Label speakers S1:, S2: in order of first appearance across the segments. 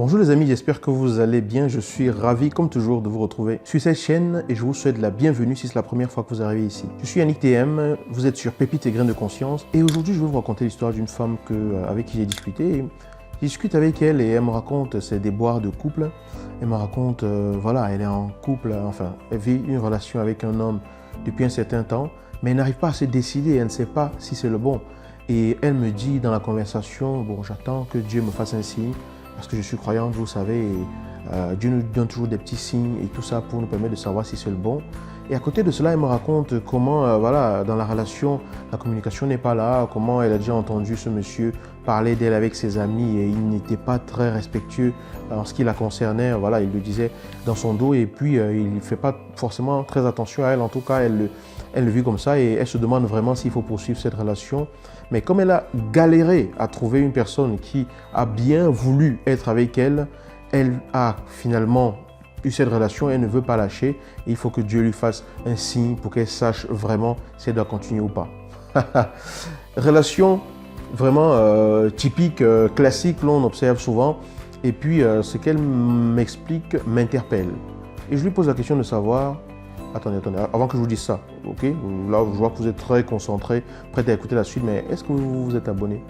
S1: Bonjour les amis, j'espère que vous allez bien. Je suis ravi comme toujours de vous retrouver sur cette chaîne et je vous souhaite la bienvenue si c'est la première fois que vous arrivez ici. Je suis Yannick TM, vous êtes sur Pépites et Graines de Conscience et aujourd'hui je vais vous raconter l'histoire d'une femme avec qui j'ai discuté. Je discute avec elle et elle me raconte ses déboires de couple. Elle me raconte, voilà, elle est en couple, enfin, elle vit une relation avec un homme depuis un certain temps, mais elle n'arrive pas à se décider, elle ne sait pas si c'est le bon. Et elle me dit dans la conversation, bon, j'attends que Dieu me fasse un signe, parce que je suis croyante, vous savez, et Dieu nous donne toujours des petits signes et tout ça pour nous permettre de savoir si c'est le bon. Et à côté de cela, elle me raconte comment, voilà, dans la relation, la communication n'est pas là, comment elle a déjà entendu ce monsieur parler d'elle avec ses amis et il n'était pas très respectueux en ce qui la concernait, voilà, il le disait dans son dos et puis il ne fait pas forcément très attention à elle, en tout cas, elle le vit comme ça et elle se demande vraiment s'il faut poursuivre cette relation. Mais comme elle a galéré à trouver une personne qui a bien voulu être avec elle, elle a finalement eu cette relation, elle ne veut pas lâcher. Et il faut que Dieu lui fasse un signe pour qu'elle sache vraiment si elle doit continuer ou pas. Relation vraiment typique, classique, l'on observe souvent. Et puis ce qu'elle m'explique m'interpelle. Et je lui pose la question de savoir, attendez, avant que je vous dise ça, ok? Là, je vois que vous êtes très concentré, prêt à écouter la suite, mais est-ce que vous vous êtes abonné?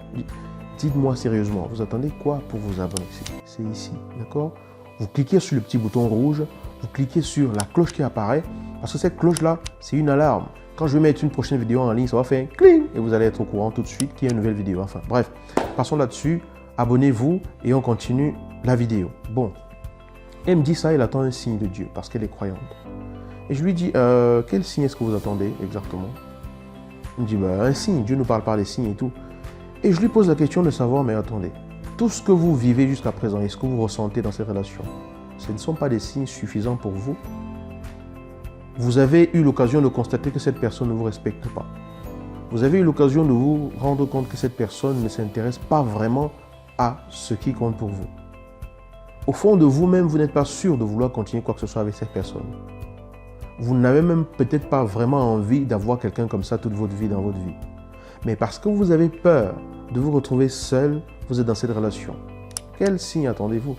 S1: Dites-moi sérieusement, vous attendez quoi pour vous abonner? C'est ici, d'accord? Vous cliquez sur le petit bouton rouge, vous cliquez sur la cloche qui apparaît, parce que cette cloche-là, c'est une alarme. Quand je vais mettre une prochaine vidéo en ligne, ça va faire cling et vous allez être au courant tout de suite qu'il y a une nouvelle vidéo. Enfin, bref, passons là-dessus, abonnez-vous et on continue la vidéo. Bon, elle me dit ça, elle attend un signe de Dieu parce qu'elle est croyante. Et je lui dis, quel signe est-ce que vous attendez exactement? Il me dit, bah, un signe, Dieu nous parle par les signes et tout. Et je lui pose la question de savoir, mais attendez, tout ce que vous vivez jusqu'à présent et ce que vous ressentez dans cette relation, ce ne sont pas des signes suffisants pour vous? Vous avez eu l'occasion de constater que cette personne ne vous respecte pas. Vous avez eu l'occasion de vous rendre compte que cette personne ne s'intéresse pas vraiment à ce qui compte pour vous. Au fond de vous-même, vous n'êtes pas sûr de vouloir continuer quoi que ce soit avec cette personne. Vous n'avez même peut-être pas vraiment envie d'avoir quelqu'un comme ça toute votre vie dans votre vie. Mais parce que vous avez peur de vous retrouver seul, vous êtes dans cette relation. Quel signe attendez-vous?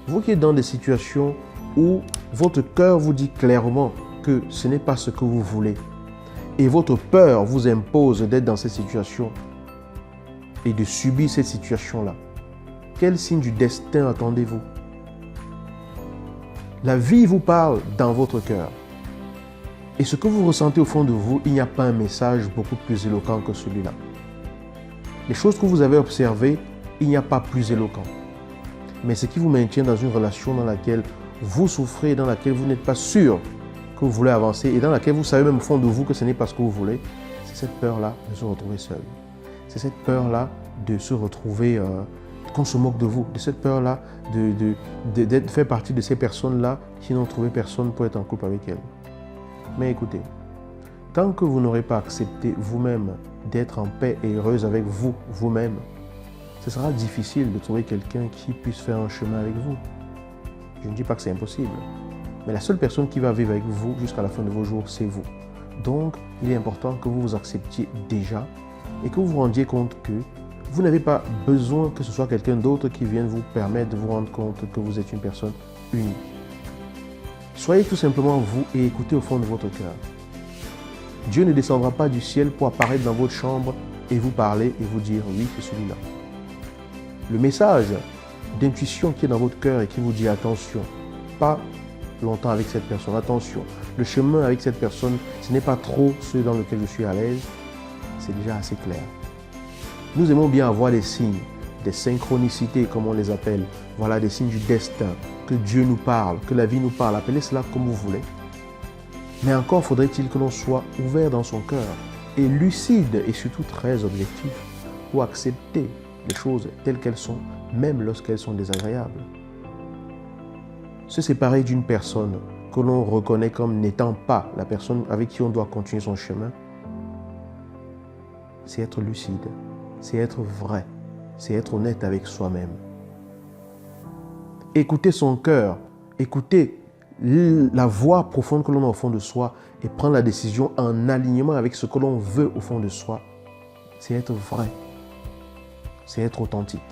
S1: Vous qui êtes dans des situations où votre cœur vous dit clairement que ce n'est pas ce que vous voulez et votre peur vous impose d'être dans cette situation et de subir cette situation-là, quel signe du destin attendez-vous? La vie vous parle dans votre cœur. Et ce que vous ressentez au fond de vous, il n'y a pas un message beaucoup plus éloquent que celui-là. Les choses que vous avez observées, il n'y a pas plus éloquent. Mais ce qui vous maintient dans une relation dans laquelle vous souffrez, dans laquelle vous n'êtes pas sûr que vous voulez avancer et dans laquelle vous savez même au fond de vous que ce n'est pas ce que vous voulez, c'est cette peur-là de se retrouver seul. C'est cette peur-là de se retrouver, qu'on se moque de vous, de cette peur-là de faire partie de ces personnes-là qui n'ont trouvé personne pour être en couple avec elles. Mais écoutez, tant que vous n'aurez pas accepté vous-même d'être en paix et heureuse avec vous, vous-même, ce sera difficile de trouver quelqu'un qui puisse faire un chemin avec vous. Je ne dis pas que c'est impossible, mais la seule personne qui va vivre avec vous jusqu'à la fin de vos jours, c'est vous. Donc, il est important que vous vous acceptiez déjà et que vous vous rendiez compte que vous n'avez pas besoin que ce soit quelqu'un d'autre qui vienne vous permettre de vous rendre compte que vous êtes une personne unique. Soyez tout simplement vous et écoutez au fond de votre cœur. Dieu ne descendra pas du ciel pour apparaître dans votre chambre et vous parler et vous dire oui, c'est celui-là. Le message d'intuition qui est dans votre cœur et qui vous dit attention, pas longtemps avec cette personne, attention, le chemin avec cette personne, ce n'est pas trop ce dans lequel je suis à l'aise, c'est déjà assez clair. Nous aimons bien avoir des signes, des synchronicités comme on les appelle, voilà des signes du destin, que Dieu nous parle, que la vie nous parle, appelez cela comme vous voulez. Mais encore faudrait-il que l'on soit ouvert dans son cœur et lucide et surtout très objectif pour accepter les choses telles qu'elles sont, même lorsqu'elles sont désagréables. Se séparer d'une personne que l'on reconnaît comme n'étant pas la personne avec qui on doit continuer son chemin, c'est être lucide, c'est être vrai, c'est être honnête avec soi-même. Écouter son cœur, écouter la voix profonde que l'on a au fond de soi et prendre la décision en alignement avec ce que l'on veut au fond de soi, c'est être vrai, c'est être authentique.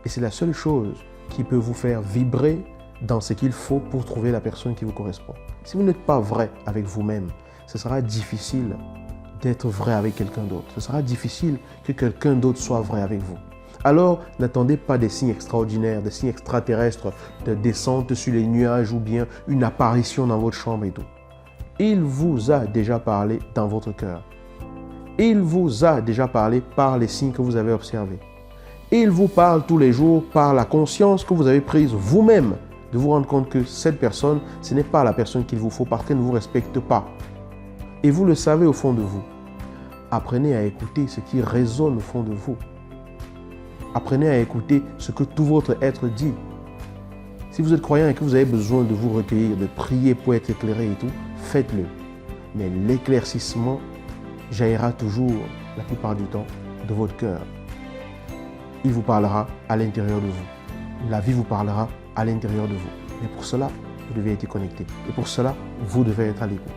S1: Et c'est la seule chose qui peut vous faire vibrer dans ce qu'il faut pour trouver la personne qui vous correspond. Si vous n'êtes pas vrai avec vous-même, ce sera difficile d'être vrai avec quelqu'un d'autre. Ce sera difficile que quelqu'un d'autre soit vrai avec vous. Alors, n'attendez pas des signes extraordinaires, des signes extraterrestres, de descente sur les nuages ou bien une apparition dans votre chambre et tout. Il vous a déjà parlé dans votre cœur. Il vous a déjà parlé par les signes que vous avez observés. Il vous parle tous les jours par la conscience que vous avez prise vous-même de vous rendre compte que cette personne, ce n'est pas la personne qu'il vous faut parce qu'elle ne vous respecte pas. Et vous le savez au fond de vous. Apprenez à écouter ce qui résonne au fond de vous. Apprenez à écouter ce que tout votre être dit. Si vous êtes croyant et que vous avez besoin de vous recueillir, de prier pour être éclairé et tout, faites-le. Mais l'éclaircissement jaillira toujours, la plupart du temps, de votre cœur. Il vous parlera à l'intérieur de vous. La vie vous parlera à l'intérieur de vous. Mais pour cela, vous devez être connecté. Et pour cela, vous devez être à l'écoute.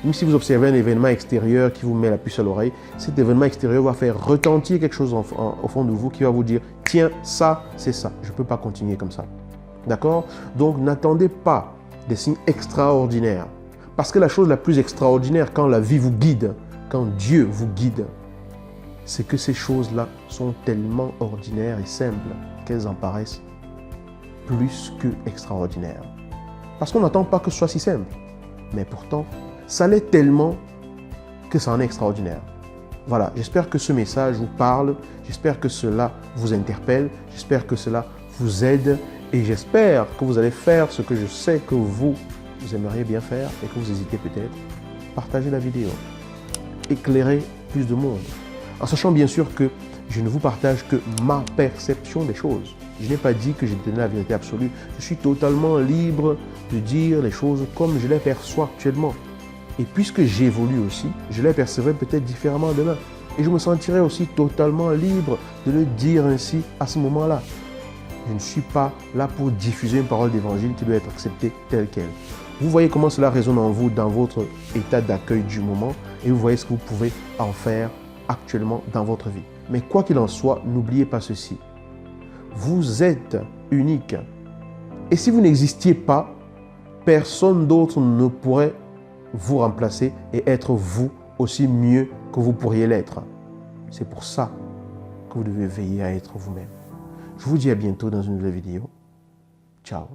S1: Même si vous observez un événement extérieur qui vous met la puce à l'oreille, cet événement extérieur va faire retentir quelque chose au fond de vous qui va vous dire « Tiens, ça, c'est ça. Je ne peux pas continuer comme ça. » D'accord? Donc, n'attendez pas des signes extraordinaires. Parce que la chose la plus extraordinaire quand la vie vous guide, quand Dieu vous guide, c'est que ces choses-là sont tellement ordinaires et simples qu'elles en paraissent plus que extraordinaires. Parce qu'on n'attend pas que ce soit si simple. Mais pourtant, ça l'est tellement que ça en est extraordinaire. Voilà, j'espère que ce message vous parle, j'espère que cela vous interpelle, j'espère que cela vous aide et j'espère que vous allez faire ce que je sais que vous aimeriez bien faire et que vous hésitez peut-être. Partagez la vidéo, éclairez plus de monde. En sachant bien sûr que je ne vous partage que ma perception des choses. Je n'ai pas dit que j'ai donné la vérité absolue. Je suis totalement libre de dire les choses comme je les perçois actuellement. Et puisque j'évolue aussi, je les percevrai peut-être différemment demain. Et je me sentirai aussi totalement libre de le dire ainsi à ce moment-là. Je ne suis pas là pour diffuser une parole d'évangile qui doit être acceptée telle qu'elle. Vous voyez comment cela résonne en vous dans votre état d'accueil du moment et vous voyez ce que vous pouvez en faire actuellement dans votre vie. Mais quoi qu'il en soit, n'oubliez pas ceci. Vous êtes unique. Et si vous n'existiez pas, personne d'autre ne pourrait vous remplacer et être vous aussi mieux que vous pourriez l'être. C'est pour ça que vous devez veiller à être vous-même. Je vous dis à bientôt dans une nouvelle vidéo. Ciao.